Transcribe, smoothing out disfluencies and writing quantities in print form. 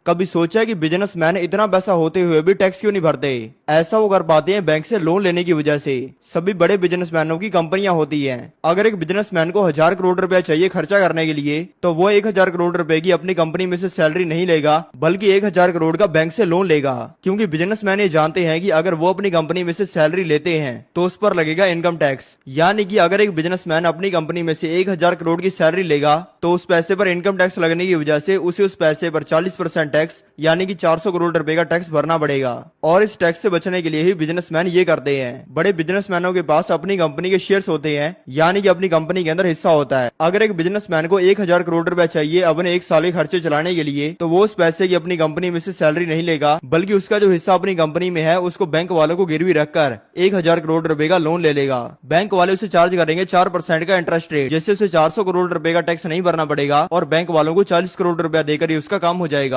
कभी सोचा है कि बिजनेसमैन इतना पैसा होते हुए भी टैक्स क्यों नहीं भरते? ऐसा वो कर पाते हैं बैंक से लोन लेने की वजह से। सभी बड़े बिजनेसमैनों की कंपनियां होती हैं। अगर एक बिजनेसमैन को 1,000 करोड़ रुपया चाहिए खर्चा करने के लिए, तो वो 1,000 करोड़ रुपए की अपनी कंपनी में से सैलरी नहीं लेगा, बल्कि 1,000 करोड़ का बैंक से लोन लेगा। क्योंकि बिजनेसमैन ये जानते हैं कि अगर वो अपनी कंपनी में से सैलरी लेते हैं तो उस पर लगेगा इनकम टैक्स। यानी कि अगर एक बिजनेसमैन अपनी कंपनी में से 1,000 करोड़ की सैलरी लेगा तो उस पैसे पर इनकम टैक्स लगने की वजह से उसे उस पैसे पर 40% टैक्स यानी कि 400 करोड़ रुपए का टैक्स भरना पड़ेगा। और इस टैक्स से बचने के लिए ही बिजनेसमैन ये करते हैं। बड़े बिजनेसमैनों के पास अपनी कंपनी के शेयर्स होते हैं, यानी कि अपनी कंपनी के अंदर हिस्सा होता है। अगर एक बिजनेसमैन को 1,000 करोड़ रुपया चाहिए अपने एक साल के खर्चे चलाने के लिए, तो वो उस पैसे की अपनी कंपनी में से सैलरी नहीं लेगा, बल्कि उसका जो हिस्सा अपनी कंपनी में है उसको बैंक वालों को गिरवी रखकर 1,000 करोड़ रुपए का लोन ले लेगा। बैंक वाले उसे चार्ज करेंगे 4% का इंटरेस्ट रेट, जिससे उसे 400 करोड़ रुपए का टैक्स नहीं भरना पड़ेगा और बैंक वालों को 40 करोड़ रुपया देकर ही उसका काम हो जाएगा।